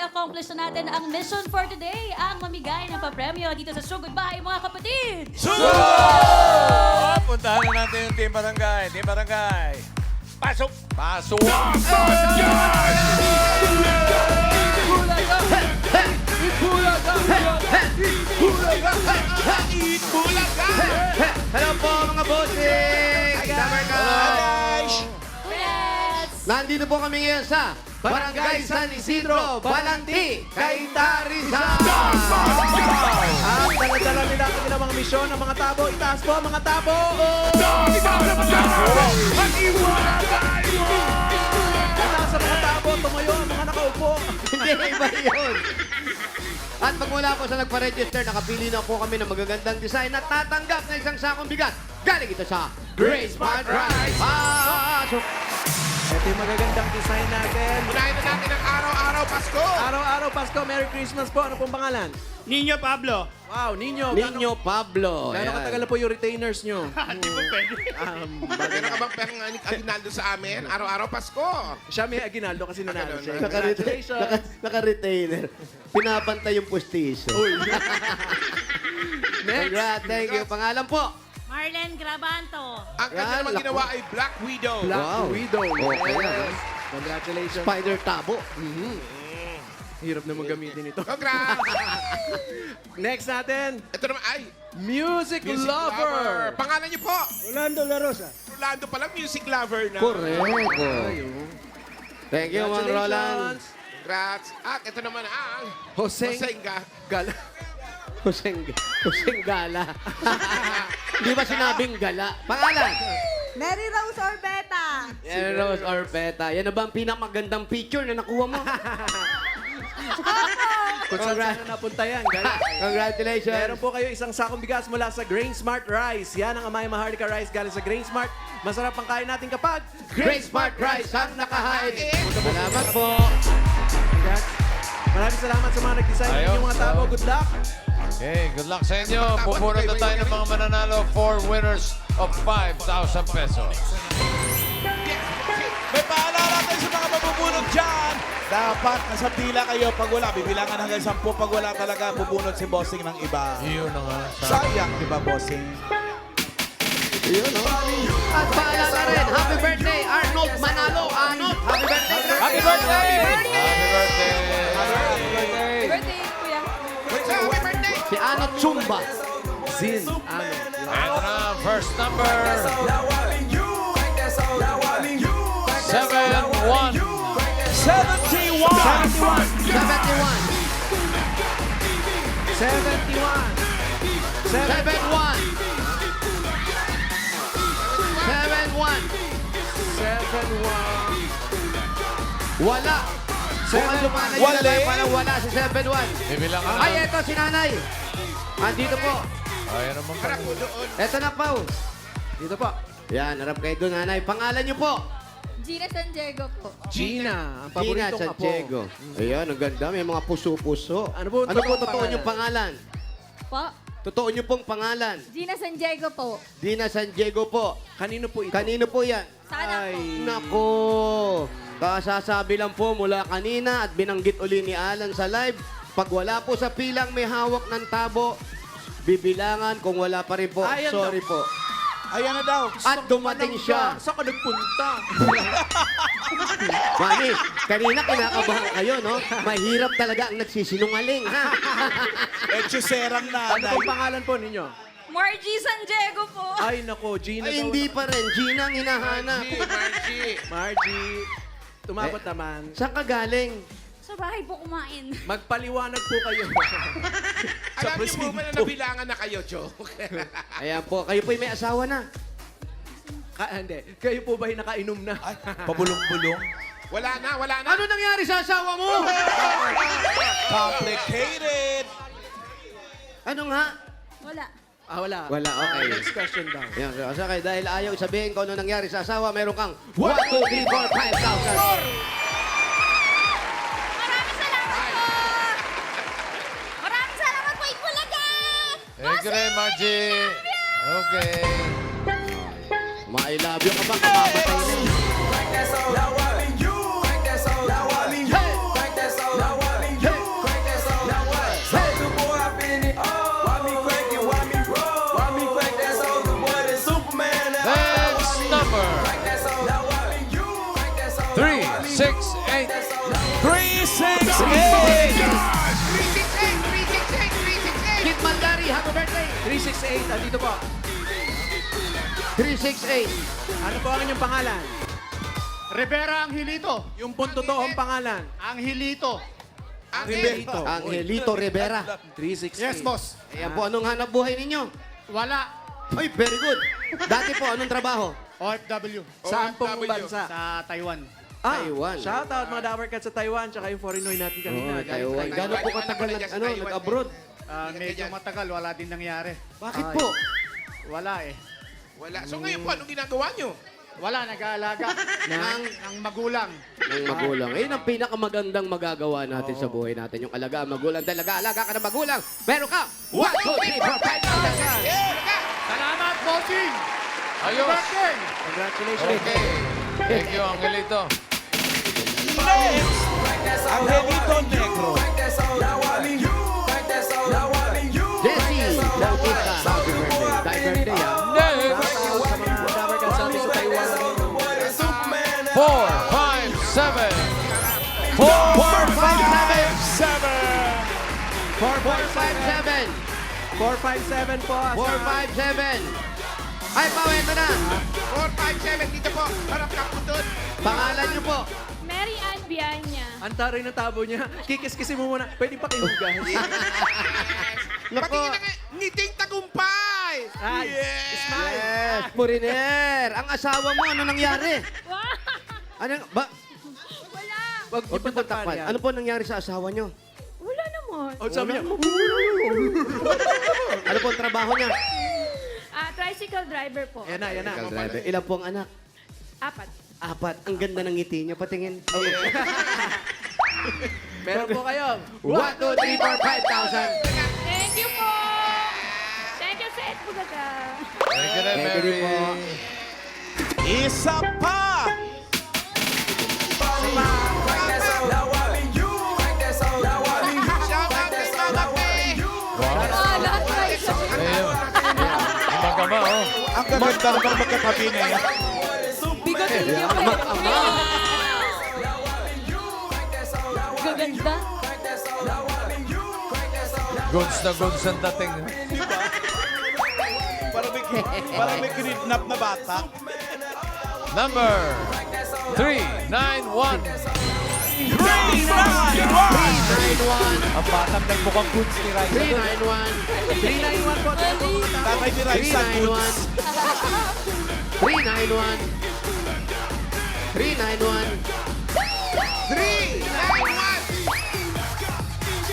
accomplish na natin ang mission for today, ang mamigay ng papremyo dito sa So Goodbye, mga kapatid! Puntahan na natin yung Team Barangay. Team Barangay. Pasok! Pasok! Hello po mga bossing! Guys! Yes! Nandito po kami ngayon sa Barangay San Isidro, Balanti, Cainta, Rizal! At dala-dala nila ang kanilang mga misyon ng mga tabo. Itaas po, mga tabo! Itaas sa mga tabo, tumayo ang mga nakaupo. Hindi, iba yun. At pagmula po sa nagpa-register, nakapili na po kami ng magagandang design at tatanggap ng isang sakong bigas. Galing ito sa Grace Smart Rice. Pasok! Ito yung magagandang design natin. Unahin na natin ang araw-araw Pasko. Araw-araw Pasko, Merry Christmas po. Ano pong pangalan? Nino Pablo. Wow, Nino. Nino Pablo. Gano'ng Ayan. katagal na po yung retainers nyo? Hindi po pwede. Meron ka bang perang aginaldo sa amin? Araw-araw Pasko. Siya may aginaldo kasi nanalo siya. Naka-retainer. Congratulations! Naka-retainer. Pinapantay yung pustiso. Next! Congrats, thank you. Pangalan po? Marlen Grabanto. Ang kanya Yan, naman lako. ginawa ay Black Widow. Black Wow. Widow. Okay na, Yes. Congratulations. Spider Tabo. Hirap naman gamitin ito. Congrats! Next natin, Ito naman ay Music, Music Lover. Pangalan niyo po? Rolando La Rosa. Rolando pala, music lover na. Correct. Thank you, Mang Roland. Congrats. At ito naman ang Jose Josenga. Gala. Huseng Gala. Di ba sinabing gala? Pangalan? Mary Rose Orbeta. Yan, Rose Orpeta. Yan na ba ang pinakamagandang picture na nakuha mo? Kung saan na napunta yan. Gala. Congratulations. Meron po kayo isang sakong bigas mula sa Grain Smart Rice. Yan ang Amay Maharlika Rice galing sa Grain Smart. Masarap ang kain natin kapag Great Smart Rice ang nakahain. Salamat po. Congrats. Maraming salamat sa mga nag-design ng Ayos. inyong mga tabo. Good luck. Okay, good luck sa inyo. Pupunod na tayo ng mga mananalo for winners of 5,000 pesos. May paalala tayo sa mga mabubunod dyan. Dapat nasa pila kayo pag wala. Bibilangan hanggang 10 pag wala talaga bubunod si bossing ng iba. Yun na nga. Sayang, di ba, bossing? At paalala rin, happy birthday, Arnold Manalo. Arnold, happy birthday. Happy birthday! Happy birthday! Birthday, kuya. Happy birthday! Si Anot Zumba. Zin. Ano? Ito na, first number. 71. 71! 71. 71. 71. 71. Wala. Kung ang lumanay yung Wale. lalaki, parang wala si 71. Bibilang ka Ay, na. eto si nanay. Andito po. Ayan naman pa. Harap po doon. Eto na po. Dito po. Yan, harap kayo doon, nanay. Pangalan niyo po? Gina San Diego po. Gina. Ang Gina paboritong apo. Santiago. Ayan, ang ganda. May mga puso-puso. Ano po ang totoo pangalan? niyong pangalan? Po. Totoo niyo pong pangalan. Gina San Diego po. Dina San Diego po. Kanino po ito? Kanino po yan? Sana po. Nako. Kasasabi lang po mula kanina at binanggit uli ni Alan sa live. Pag wala po sa pilang may hawak ng tabo, bibilangan. Kung wala pa rin po, Ayan sorry po. Ayan na daw. At dumating siya. Saan ka nagpunta? Mami, kanina kinakabahan kayo, no? Mahirap talaga ang nagsisinungaling, ha? Etchuserang Ano nanay. pong pangalan po ninyo? Margie San Diego po. Ay, nako. Gina Ay, daw. hindi pa rin. Gina ang hinahanap. Margie. Margie. Tumabot naman. Saan ka galing? Sa bahay po kumain. Magpaliwanag po kayo. Alam niyo po ba na nabilangan na kayo, joke? Ayan po, kayo po'y may asawa na. Hindi. Kayo po ba'y nakainom na? Ay, pabulong-bulong. Wala na, wala na. Ano nangyari sa asawa mo? Complicated. Ano nga? Wala. Wala. Wala, okay. Next question daw. Yan, so, okay, dahil ayaw sabihin kung ano nangyari sa asawa, meron kang 1, 2, 3, 4, 5,000. Maraming salamat po. Maraming salamat po, Ikulaga. Thank you rin, Margie. Okay. I love you ka ba? Kamamatay na. 368! Kid Mandari, happy birthday! 368, andito po. 368. Ano po ang inyong pangalan? Rivera Angelito. Yung pong totoong pangalan. Angelito. Angelito. Angelito Rivera. 368. Yes, boss. Ayan po, anong hanap buhay ninyo? Wala. Ay, very good. Dati po, anong trabaho? OFW. Saan pong bansa? Sa Taiwan. Taiwan. Shout out mga Dabar Cats sa Taiwan, tsaka yung Foreignoy natin kanina. Oh, Taiwan. Gano'n po katagal nag-abroad? Medyo matagal, wala din nangyari. Bakit po? Wala eh. Wala. So ngayon po, anong ginagawa nyo? Wala, nag-aalaga ng magulang. Ng magulang. Ayun ang pinakamagandang magagawa natin sa buhay natin. Yung alaga ang magulang. Dahil alaga ka ng magulang. Meron ka 1, 2, 3, 4, 5,000. Salamat, bossing! Ayos. Birthday! Congratulations. Okay. Thank you, Angelito. Angelito Negro. Jessie Bautista. Happy birthday. Die birthday, ha? Next. Shout out sa mga Dabar Cats natin sa Taiwan. 4, 5, 7. 457. 457 po. 457. Ay, Pao, ito na. 457 dito po. Harap ka po doon. Pangalan niyo po. Mary Ann Bianya. Ang taray na tabo niya. Kikis-kisin mo muna. Pwede pa kayo guys. Patingin na nga, ngiting tagumpay! Ay, smile. Yes, Puriner. Ang asawa mo, ano nangyari? Wow! Ano, ba? Wala! Huwag niyo pong takpan. Ano po nangyari sa asawa niyo? Wala naman. Oh, sabi niya, Ano po ang trabaho niya? Tricycle driver po. yan na, yan na. Driver. Ilan po ang anak? 4. 4. Ang ganda ng ngiti niya. Patingin. Oh. Meron po kayo. 1, 2, 3, 4, 5,000. Thank you po! Thank you sa Bugaga. Thank you, Thank you Mary. po. Isa pa! Shout out kay Mama Pay! Lahat kayo sa Ayun. Ang magama, oh. Ang gaganda naman magkatabi na yan. bigotilyo. Gaganda. Goods na goods ang dating. Parang may kidnap na bata. Number 391. 391. Ang batang nagmukhang goods ni Raisa. 391. 391 po. Tatay ni Raisa Goods. 391. 391. 391!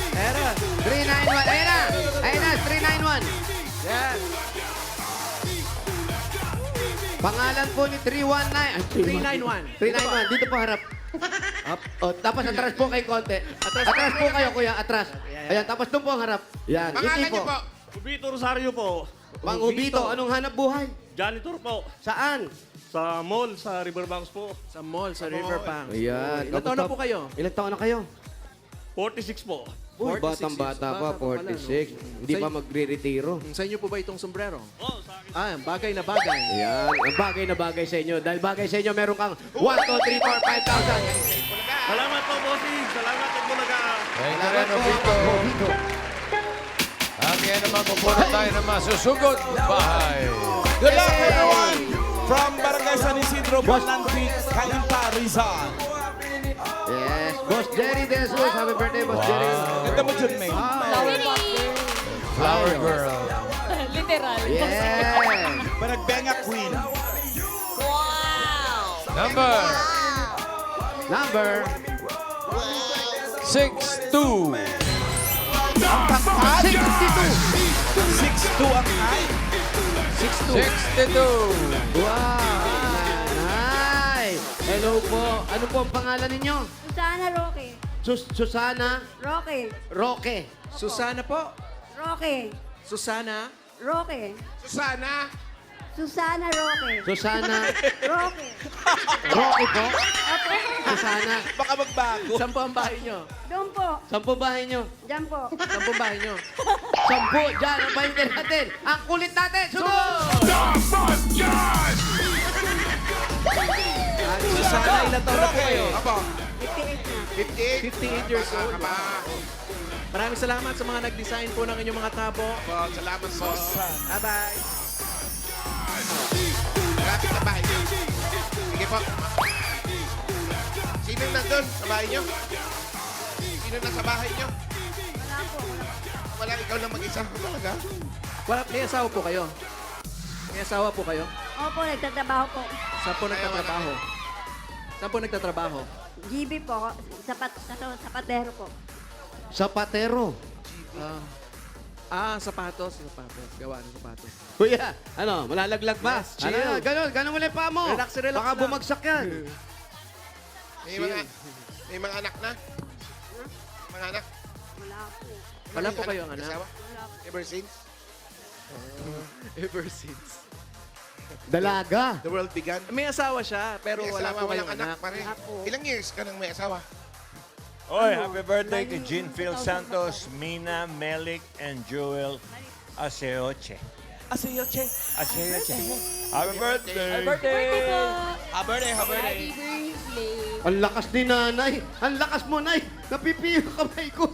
Meron. 391. Ayun na. Ayun na. 391. Yes. Pangalan po ni 319. 391. 391. Dito po harap. Up. O, tapos atras po kayo konti. Atras po kayo, kuya. Atras. Ayan, tapos doon po ang harap. Yan. Pangalan Iti niyo po. po. Ubito Rosario po. Mang Ubito, anong hanap buhay? Janitor po. Saan? Sa mall, sa Riverbanks po. Sa mall, sa Riverbank. Ayan. Ilan taon na po kayo? Ilang taon na kayo? 46 po. Uy, 46 batang-bata years. pa, Bata pa pala, 46. Hindi pa magre-retiro. Sa inyo po ba itong sombrero? Oh, sa akin. Bagay na bagay. Ayan, ang bagay na bagay sa inyo. Dahil bagay sa inyo, meron kang 1, 2, 3, 4, 5,000. Salamat po, bossing. Salamat po, Bulaga. Thank you rin, Obito. Ang yan naman, pupuno tayo ng masusugod bahay. Good luck, everyone! From Barangay San Isidro, Bonantic, Cainta, Rizal. Yes, Boss Jerry De Jesus. Happy birthday, Boss Jerry. Ganda mo dyan, May. Flower girl. Literal. Yes. Panagbenga Queen. Number Number 62. 6'2 ang height. 62. Wow! Nanay! Hello po. Ano po ang pangalan ninyo? Susana Roque. Susana Roque. Roque. Susana po. Roque. Susana. Roque. Susana! Susana Roque. Susana Roque. Roque po. Susana. Baka magbago. Saan po ang bahay nyo? Doon po. Saan po bahay nyo? Diyan po. Saan po ang bahay nyo? 10. Diyan ang bahay natin. Ang kulit natin. Sunod! Susana, ilan taon na po kayo? Apo, 58 na. 58 years old. Tama. Maraming salamat sa mga nag-design po ng inyong mga tabo. Po, salamat po. Bye-bye. Malapit sa bahay niyo. Sige po. Sino nandun sa bahay niyo? Sino na sa bahay niyo? Wala po. Wala, ikaw lang mag-isa talaga. Wala, may asawa po kayo? May asawa po kayo? Opo, nagtatrabaho po. Saan po nagtatrabaho? Saan po nagtatrabaho? GB po. Sapatero po. Sapatero. Sapatos. Gawa ng sapatos. Kuya, ano, malalaglag ba? Yes, chill. Ano, ganun mo lang pa mo. Relax, relax Baka lang. bumagsak yan. May mga anak na? Mga anak? Wala po. Wala po kayo ang anak? Asawa? Ever since Ever since. Dalaga. the world began? May asawa siya, pero May wala asawa, po kayong walang anak. pa rin. Wala po. Ilang years ka nang may asawa? Oy, happy birthday kay Jean Phil Santos, Mina, Melik, and Joel Aseoche. Aseyoche. Aseoche. Happy birthday! Birthday po! Happy birthday, happy birthday. Happy birthday! Ang lakas ni nanay. Ang lakas mo, nay. Napipiyo kamay ko.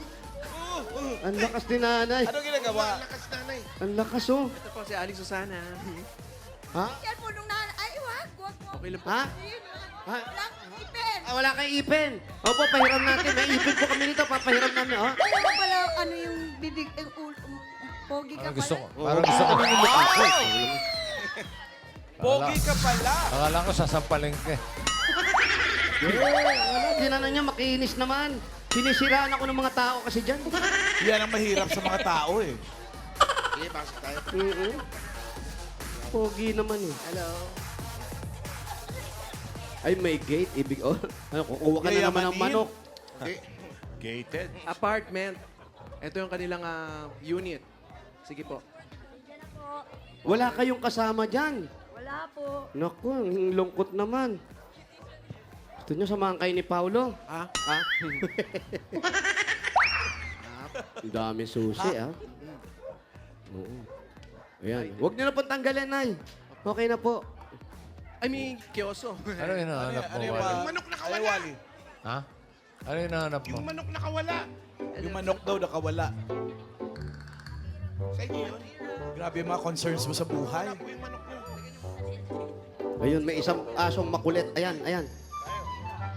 Ang lakas ni nanay. Ano ginagawa? Lakas nanay. Ang lakas, oh. Ito po si Ali Susana. Ha? Yan po nung ay, wag mo. Okay lang po. Ha? Ha? Walang ipin. Wala kang ipin. Opo, pahiram natin. May ipin po kami nito. Papahiram namin, oh. Alam mo pala, ano yung bibig, pogi ka Parang gusto pala. ko. Parang gusto ko. Pogi ka pala. Akala ko sasampalin ka. Wala, dinana niya, makinis naman. Sinisiraan ako ng mga tao kasi dyan. Yan ang mahirap sa mga tao eh. Sige, pasok tayo. Pogi naman eh. Hello. Ay, may gate. Ibig, oh. Ano, kukuha ka na naman ng Yayamanin. manok. Hindi. Gated. Apartment. Ito yung kanilang unit. Sige po. Wala kayong kasama dyan. Wala po. Naku, ang lungkot naman. Gusto nyo samahan kayo ni Paulo? Ha? Ha? Ang dami susi, ah. Oo. Ayan. Huwag nyo na pong tanggalin, Nay. Okay na po. I mean, kioso. Ano yung hinahanap mo, Ano yung Wally? Yung manok nakawala. Ay, Wally. Ha? Ano yung hinahanap mo? Yung manok nakawala. Yung manok daw nakawala. Sa inyo yun. Grabe yung mga concerns mo sa buhay. Wala po yung manok nyo. Ayun, may isang asong makulit. Ayan, ayan.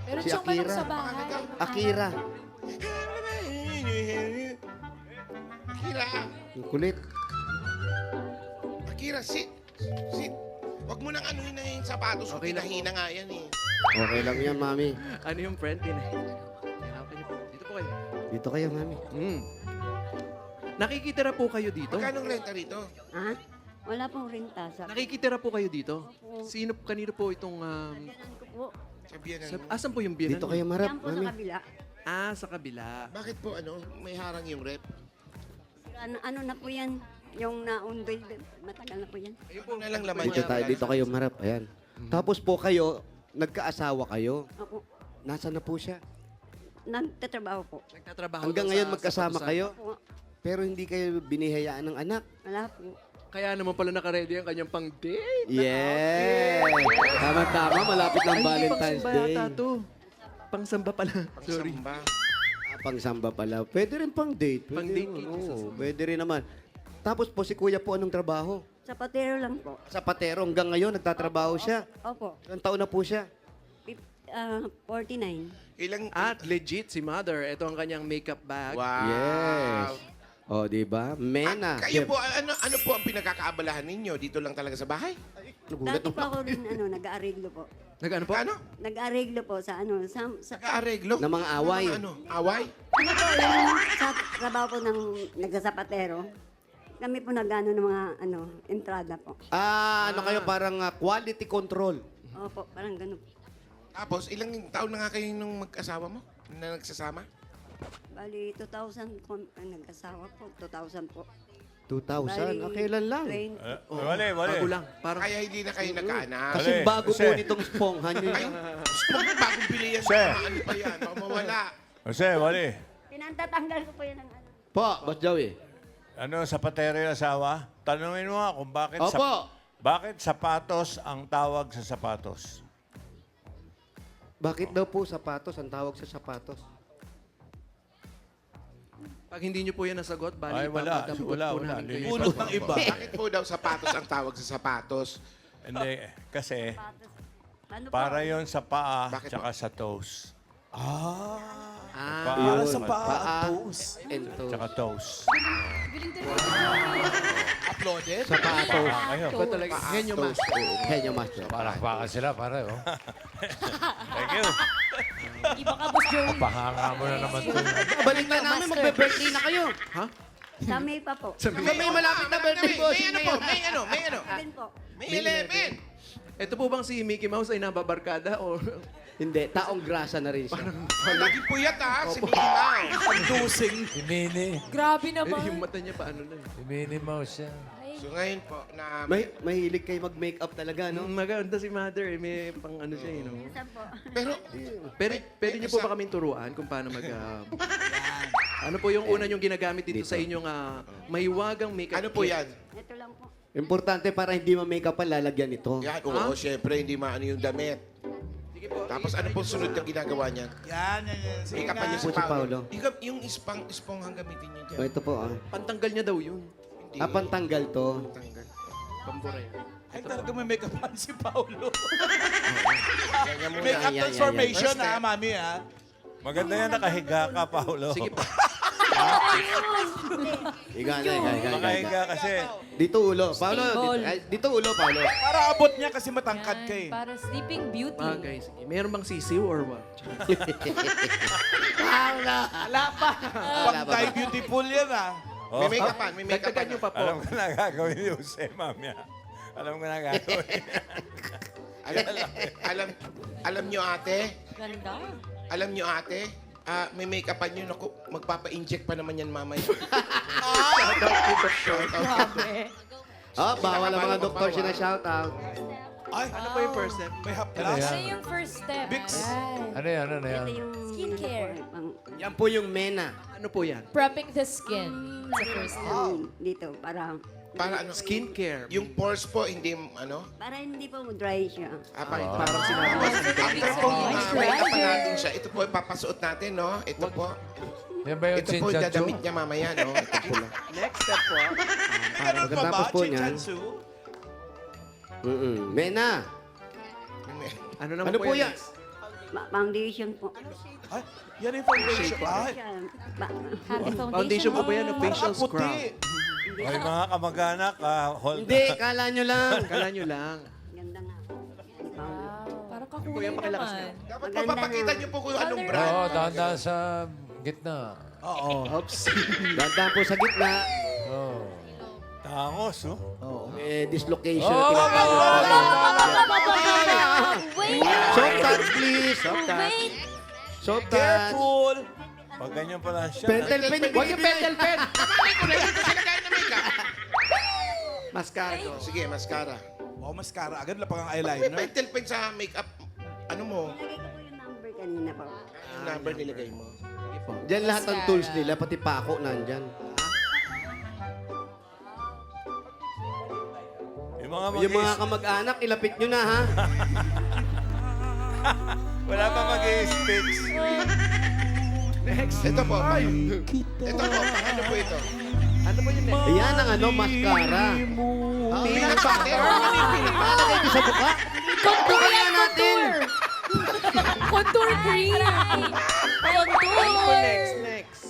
Pero Si siyang manok Akira. sa bahay. Akira. Akira. Ang kulit. Akira, sit. Sit. Huwag mo nang anuhin na yung sapatos ko. Okay lang po. Kinahina nga yan eh. Okay lang yan, Mami. Ano yung friend din eh? Okay po. Dito po kayo. Dito kayo, Mami. Nakikitira po kayo dito? Magkano ang renta rito? Ha? Wala pong renta. Nakikitira po kayo dito? Kanino po itong... Kailan ko po. Sabihan mo. asan po yung biyanan? Dito kayo marap, Yan po sa Mami. kabila. Sa kabila. Bakit po may harang yung rep? Ano na po yan? Yung naundoy. Matagal na po yan. Ano na lang laman Dito niya? tayo, dito kayo marap. Ayan. Tapos po kayo, nagkaasawa kayo. Ako. Nasaan na po siya? Nagtatrabaho po. Nagtatrabaho Hanggang daw ngayon sa magkasama sapatusan. kayo? Ako. Pero hindi kayo binihayaan ng anak. Wala po. Kaya naman pala nakaredy ang kanyang pang-date. Yeah! Tama-tama, malapit ng Valentine's Day. Pangsamba pala. Sorry. Samba. Pangsamba pala. Pwede rin pang date. Pwede Pang-date rin, cake. oo, pwede rin naman. Tapos po, si Kuya po, anong trabaho? Sapatero lang po. Sa patero, hanggang ngayon, nagtatrabaho siya. Opo. Ilang taon na po siya? 49. Ilang... At legit si Mother. Ito ang kanyang makeup bag. Wow. Yes. O, di ba? Mena. Kayo po, ano po ang pinagkakaabalahan ninyo? Dito lang talaga sa bahay? Nagulat Dati po ako rin nag-aareglo po. Nag-ano po? Ano? Nag-aareglo po sa Kaareglo? ng mga away. Ano? Away? ano po, yung sa trabaho po ng nagsasapatero. Kami po nag-ano ng mga entrada po. Ano kayo, parang quality control. Opo, parang ganun. Tapos, ilang taon na nga kayo nung mag-asawa mo? Na nagsasama? Bali, 2,000 po, nag-asawa po. 2,000 po. 2,000. Kailan lang? 20. Wale. Bago lang. Parang Kaya hindi na kayo nagkaanak. Kasi Mali. bago po Kasi- nitong sponghan nyo. Ay, bagong bili yan. Sir. Ano pa yan? Baka mawala. Jose, wale. Pinantatanggal ko po yan ng ano. Po, Boss Joey. Ano, sapatero yung asawa? Tanungin mo nga kung bakit Opo. bakit sapatos ang tawag sa sapatos? Bakit daw po sapatos ang tawag sa sapatos? Pag hindi nyo po yan nasagot, bali Ay, wala. ipapadampot Wala, po wala. namin kayo. Bunot ng iba. Bakit po daw sapatos ang tawag sa sapatos? Hindi, kasi Ano po? para yon sa paa Bakit tsaka sa toes. Para sa Yun, paa, toes. and toes. Tsaka toes. Galing talaga. Uploaded? Sapatos. Kayo. Ba talaga? Henyo Master. Henyo Master. Palakpakan sila, pare. Oh. Thank you. Iba ka, Boss Joey. Pahanga mo na naman to. Balik na namin, magbe-birthday na kayo. Sa May pa po. So may malapit na birthday po. May ano po? May ano? Sabihin po. May 11. Ito po bang si Mickey Mouse ay nababarkada o Hindi, taong grasa na rin siya. Lagi puyat ha, si Mickey Mouse. Ang dusing. Si Minnie. Grabe yung naman. mata niya paano na? Si Minnie Mouse yan. So ngayon po, na Mahilig kayo mag-makeup talaga, no? Maganda si Mother eh. May pang ano siya, Minsan po. pero Pwede niyo po ba kaming turuan kung paano mag... ano po yung una yung ginagamit dito sa inyong mahiwagang makeup ano po kit? yan? Ito lang po. Importante para hindi ma-makeup pa, lalagyan ito. Yan, oo, syempre, hindi maano yung damit. Sige po. Tapos ano po sunod na ginagawa niya? Yan. Sige Ikapan nga. niya Po si Paolo. Yung ispong ang gamitin niya dyan. O, ito po, ah. Pantanggal niya daw yun. Hindi. Pantanggal to. Tanggal. Pambura yan. Ay, talaga may makeup pa si Paolo. Ganyan muna. Makeup yan, transformation yan. ha, mami ha. Maganda yan, nakahiga ka, Paolo. Sige po. Higa na, higa. Nakahiga kasi. Dito ulo. Paolo, Stable. dito ulo, Paolo. Para abot niya kasi matangkad ka eh. Para sleeping beauty. Bagay. Sige. Meron bang sisiw or what? Wala pa. Pang die beautiful yan ha. Oh, May make-upan, may make-upan. Dagdagan niyo pa po. alam ko na gagawin ni Jose, mamaya. Alam ko na gagawin. Alam nyo ate, Ganda. alam nyo ate, may make-upan yun ako, magpapa-inject pa naman yan mamaya. Grabe. Oh, bawal ang mga doktor siya na shoutout. Ay, Ano po yung first step? may Ano haplas. yan? Ano yung first step? Bix. Ano yan? Ano yan? Ito yung... Skincare. Yan po yung mena. Ano po yan? Prepping the skin. Sa first step. Dito, para... Para ano? Skincare. Yung pores po, hindi ano? Para hindi po dry siya. Parang sinabi mo. After po, make-upan natin siya. Ito po, ipapasuot natin, no? Ito po. Yan ba yung Ito po, chinchancho? dadamit niya mamaya, no? Ito po lang. Next step po. Ganun pa ba? Pagkatapos po niyan. Chinchansu? Mena. Ano naman Ano po yan? next? Foundation po. Ay, yan yung foundation. Ay, Siya, ba- Happy Foundation po ba yan o facial parang puti. scrub? Ay, mga kamag-anak, hold Hindi, kala nyo lang. Kala nyo lang. Ganda nga po. Parang Kuya, kakulay pakilakas naman. Dapat Maganda papakita nga. niyo po kung anong Color. brand. Oo, dahan-dahan sa gitna. Oo. Oops. Dandan po sa gitna. Oo. tangos, oh. May dislocation. Oh, Wait! Soft touch, please. Soft touch. Wait! Soft touch. Careful. Pag ganyan pala siya. Pentel pen. Huwag yung pentel pen. Kamali ko na dito sila kayo na makeup. Mascara ko. Sige, mascara. Oh, mascara. Agad lang pang ang May eyeliner. pentel pen sa makeup. Ano mo? Nilagay ko po yung number kanina po. Yung number nilagay mo. Diyan lahat ng tools nila, pati pako nandyan. Yung mga Yung mga kamag-anak, ilapit nyo na, ha? Wala pa mag-i-speech. Ito po. Ito po. Ano po ito? Ano po yung next? Ayan ang ano, mascara. Peanut butter. Lalagay ko sa buka. Buka natin. Contour cream! Contour! Next.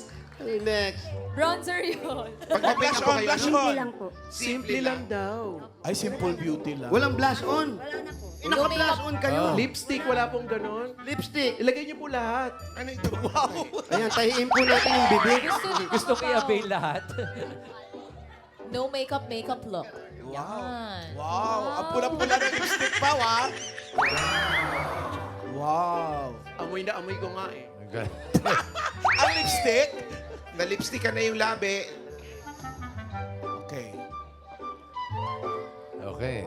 Next. Bronzer yun. Pag-makeup po kayo. Blush Simple on. lang po. Simple lang daw. Ay, simple beauty lang. Walang blush on. Wala na po. Naka-blush on kayo. Lipstick, wala pong ganon. Lipstick. Ilagay niyo po lahat. Ano ito? Wow. Ayan, tahiin po natin yung bibig. Gusto ko i-avail lahat. No makeup look. Yan. Wow. Ang pula-pula ng lipstick pa, wa? Wow. Amoy na amoy ko nga eh. Ang lipstick? Na-lipstick ka na yung labi. Okay. Okay.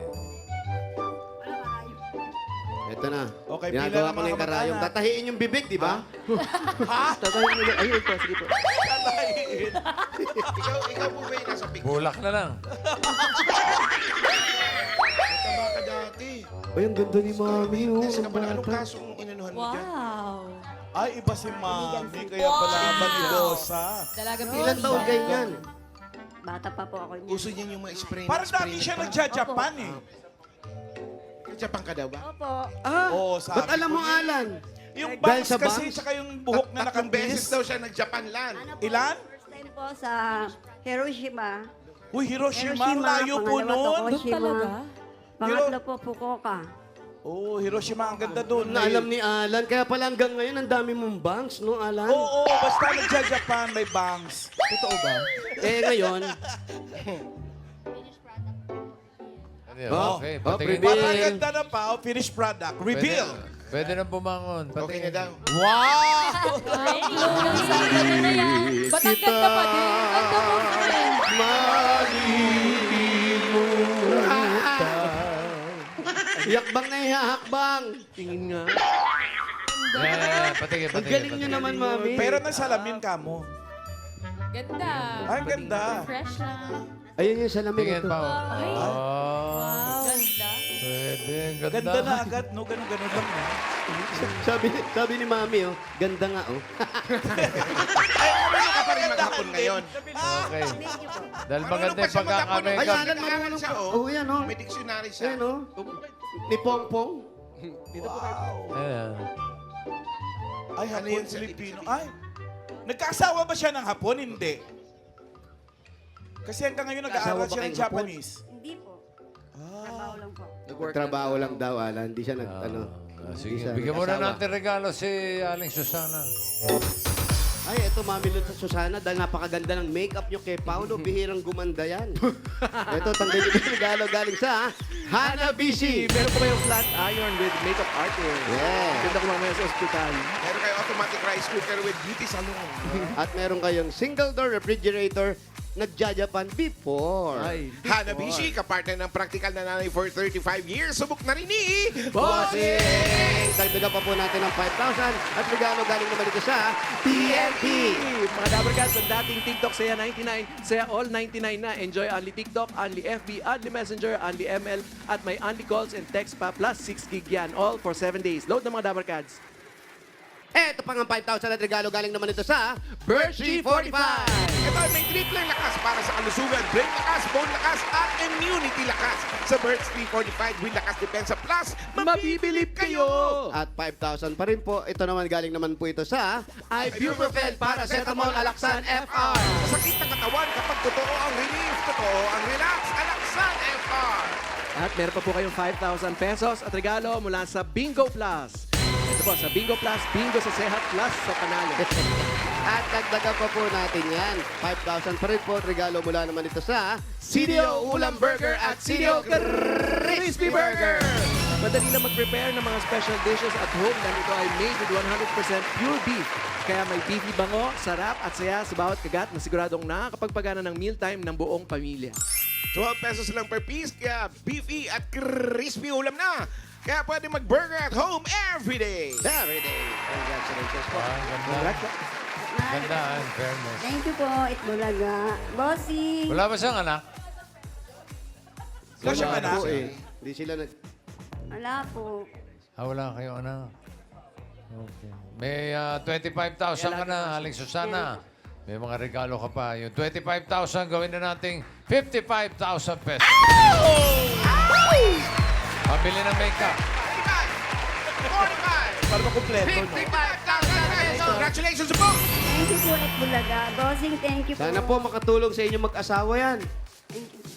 Ito na. Okay, Ginagawa pila ko na na mga yung karayong. kamag-anak. Tatahiin yung bibig, di ba? Tatayin nyo lang. Ayun po, sige po. Tatayin. Ikaw po ba yung nasa picture? Bulak na lang. Mataba ka dati. Ay, ang ganda ni Mami, oh. Fitness ka Ang pala. Anong bata. kasong inanuhan mo dyan? Wow. Ay, iba si Mami. Kaya pala ba ni Bosa? Dalaga Ilan taon kayo yan? Bata pa po ako niyan. Uso niyan yung mga spray. Parang dati siya nagja-Japan eh. Japan ka daw ba? Opo. Oo, sabi Ba't alam ko mo, niya. Alan? Yung Dahil bangs sa kasi, bangs? tsaka yung buhok na Tatlong beses nakabis. daw siya nag-Japan land. Ano po, Ilan? First time po sa Hiroshima. Uy, Hiroshima, ang layo po pangalawa, nun. Tokushima. talaga? Pangatlo po, Fukuoka. Oo, Hiroshima, ang ganda doon. Na alam ni Alan, kaya pala hanggang ngayon, ang dami mong banks, no, Alan? Oo, basta nagja-Japan, may bangs. Totoo ba? Eh, ngayon, Okay, patingin. reveal. Parang ang ganda na pa, finished product. Reveal. Pwede na bumangon. Okay na daw. Wow! Ay, Lola, saan ka na yan? Ba't ang ganda pa din? Ang ganda mo, friend. Yakbang na ihahakbang. Tingin nga. Yeah, patingin, Ang patingin. galing nyo naman, mami. Pero ng salamin ka mo. Ganda. Ay, ang ganda. Fresh lang. Ayun yung salamin Tingin ito. pa. Ay. Oh. Ganda. Pwede, ganda. Ganda na agad, no? Ganun-ganun lang. No? Sabi ni mami, oh, ganda nga, oh. Ano ka pa rin maghapon ngayon? Okay. Dahil Marunong maganda pa yung siya maghapon. Ay, pagkaka-makeup. Alan, marunong siya, pa. oh. Oh, yan, oh. May dictionary siya. Ayan, oh. Ni Pongpong. Ayan. Ay, Ano Hapon, yun sa Filipino. Ay, nagkaasawa ba siya ng Hapon? Hindi. Kasi hanggang ngayon nag-aaral Nagkaasawa ba siya ng kayong Hapon? Japanese. Hindi po. Trabaho lang po. Trabaho lang daw, Alan. Hindi siya ano. Sige, Hindi siya bigyan mo na nag-asawa. natin regalo si Aling Susana. Ay, ito, Mami Lud sa Susana, dahil napakaganda ng makeup nyo kay Paolo, bihirang gumanda yan. Ito, tanggalin nyo yung regalo galing sa Hanabishi. Meron po kayong flat iron with makeup artist. Yeah. Ganda ko mamaya sa ospital. Meron kayo automatic rice cooker with beauty salon. At meron kayong single door refrigerator, nagja-Japan before. Ay. Hanabishi, kapartner ng practical na nanay for 35 years. Subok na rin ni Bossing! Dagdagan pa po natin ng 5,000 at regalo galing naman ito sa TNT. Mga Dabarkads, ang dating TikTok, saya 99, saya all 99 na. Enjoy only TikTok, only FB, only Messenger, only ML, at may only calls and text pa, plus 6 gig yan. All for 7 days. Load ng mga Dabarkads. Ito pang ang 5,000 at regalo galing naman ito sa Birchie 45. Ito ay may triple lakas para sa kalusugan, brain lakas, bone lakas, at immunity lakas. Sa Birch 345 with Lakas Depensa Plus, mabibilib kayo! At 5,000 pa rin po. Ito naman galing naman po ito sa Ibuprofen Paracetamol Alaxan FR. Sa sakit ng katawan, kapag totoo ang relief, totoo ang relax, Alaxan FR. At meron pa po kayong 5,000 pesos at regalo mula sa Bingo Plus. Ito po, sa Bingo Plus, Bingo sa Sehat Plus sa Panalo. At dagdagan pa po natin yan. 5,000 pa rin po. Regalo mula naman ito sa CDO Ulam Burger at CDO Crispy Burger. Madali na mag-prepare ng mga special dishes at home dahil ito ay made with 100% pure beef. Kaya may beefy bango, sarap at saya sa bawat kagat na siguradong nakakapagpagana ng mealtime ng buong pamilya. 12 pesos lang per piece, kaya beefy at crispy ulam na. Kaya pwede mag-burger at home every day. Every day. Congratulations po. Ah, ganda. Ganda, in fairness. Thank you po, Itbulaga. Bossing! Wala ba siyang anak? Wala siyang anak? po eh. Hindi sila nag... Wala po. Wala kayong anak. Okay. May 25,000 ka na, Aling Susana. May mga regalo ka pa. Yung 25,000, gawin na nating 55,000 pesos. Pabili ng makeup. 45! Para makumpleto, no? 55,000 pesos! Congratulations po! Thank you po, Itbulaga. Bossing, thank you po. Sana po makatulong sa inyo mag-asawa yan. Thank you po.